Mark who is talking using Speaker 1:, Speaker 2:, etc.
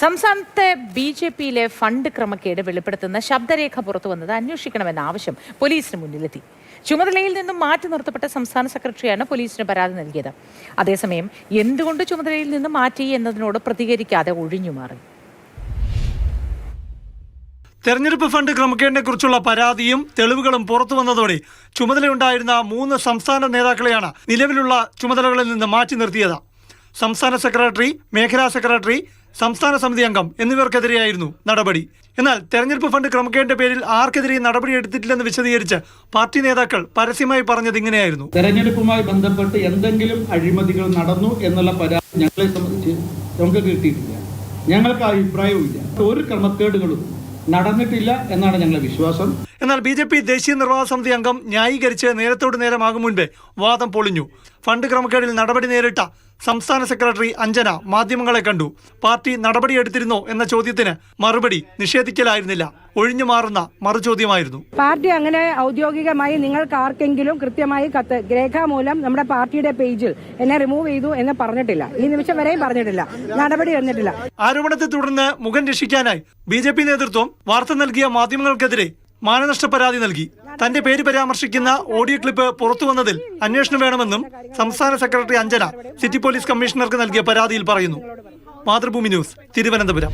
Speaker 1: സംസ്ഥാനത്തെ ബിജെപിയിലെ ഫണ്ട് ക്രമക്കേട് വെളിപ്പെടുത്തുന്ന ശബ്ദരേഖ പുറത്തുവന്നത് അന്വേഷിക്കണമെന്ന ആവശ്യം പോലീസിന് മുന്നിലെത്തി. ചുമതലയിൽ നിന്നും മാറ്റി നിർത്തപ്പെട്ട സംസ്ഥാന സെക്രട്ടറിയാണ് പോലീസിന് പരാതി നൽകിയത്. അതേസമയം എന്തുകൊണ്ട് ചുമതലയിൽ നിന്ന് മാറ്റി എന്നതിനോട് പ്രതികരിക്കാതെ ഒഴിഞ്ഞുമാറി.
Speaker 2: തെരഞ്ഞെടുപ്പ് ഫണ്ട് ക്രമക്കേടിനെ കുറിച്ചുള്ള പരാതിയും തെളിവുകളും പുറത്തു വന്നതോടെ ചുമതലയുണ്ടായിരുന്ന 3 സംസ്ഥാന നേതാക്കളെയാണ് നിലവിലുള്ള ചുമതലകളിൽ നിന്ന് മാറ്റി നിർത്തിയത്. സംസ്ഥാന സെക്രട്ടറി, മേഖലാ സെക്രട്ടറി, സംസ്ഥാന സമിതി അംഗം എന്നിവർക്കെതിരെയായിരുന്നു നടപടി. എന്നാൽ തെരഞ്ഞെടുപ്പ് ഫണ്ട് ക്രമക്കേടിന്റെ പേരിൽ ആർക്കെതിരെയും നടപടിയെടുത്തിട്ടില്ലെന്ന് വിശദീകരിച്ച് പാർട്ടി നേതാക്കൾ പരസ്യമായി പറഞ്ഞത് ഇങ്ങനെയായിരുന്നു:
Speaker 3: തെരഞ്ഞെടുപ്പുമായി ബന്ധപ്പെട്ട് എന്തെങ്കിലും അഴിമതികൾ നടന്നു എന്നുള്ള പരാതി ഞങ്ങളെ സംബന്ധിച്ച് നമുക്ക് കിട്ടിയിട്ടില്ല. ഞങ്ങൾക്ക് അഭിപ്രായവുമില്ല. ഒരു ക്രമക്കേടുകളും നടന്നിട്ടില്ല എന്നാണ് ഞങ്ങളുടെ വിശ്വാസം.
Speaker 2: എന്നാൽ ബി.ജെ.പി. ദേശീയ നിർവാഹക സമിതി അംഗം ന്യായീകരിച്ച് നേരത്തോട് നേരമാകും മുൻപേ വാദം പൊളിഞ്ഞു. ഫണ്ട് ക്രമക്കേടിൽ നടപടി നേരിട്ട സംസ്ഥാന സെക്രട്ടറി അഞ്ജന മാധ്യമങ്ങളെ കണ്ടു. പാർട്ടി നടപടിയെടുത്തിരുന്നോ എന്ന ചോദ്യത്തിന് മറുപടി നിഷേധിക്കലായിരുന്നില്ല, ഒഴിഞ്ഞു മാറുന്ന മറുചോദ്യമായിരുന്നു.
Speaker 4: പാർട്ടി അങ്ങനെ ഔദ്യോഗികമായി നിങ്ങൾക്ക് ആർക്കെങ്കിലും കൃത്യമായി കത്ത് രേഖാമൂലം നമ്മുടെ പാർട്ടിയുടെ പേജിൽ എന്നെ റിമൂവ് ചെയ്തു എന്ന് പറഞ്ഞിട്ടില്ല. ഈ നിമിഷം വരെയും പറഞ്ഞിട്ടില്ല. നടപടി വന്നിട്ടില്ല.
Speaker 2: ആരോപണത്തെ തുടർന്ന് മുഖം രക്ഷിക്കാനായി ബി.ജെ.പി. നേതൃത്വം വാർത്ത നൽകിയ മാധ്യമങ്ങൾക്കെതിരെ മാനനഷ്ട പരാതി നൽകി. തന്റെ പേര് പരാമർശിക്കുന്ന ഓഡിയോ ക്ലിപ്പ് പുറത്തുവന്നതിൽ അന്വേഷണം വേണമെന്നും സംസ്ഥാന സെക്രട്ടറി അഞ്ജന സിറ്റി പോലീസ് കമ്മീഷണർക്ക് നൽകിയ പരാതിയിൽ പറയുന്നു. മാതൃഭൂമി ന്യൂസ്, തിരുവനന്തപുരം.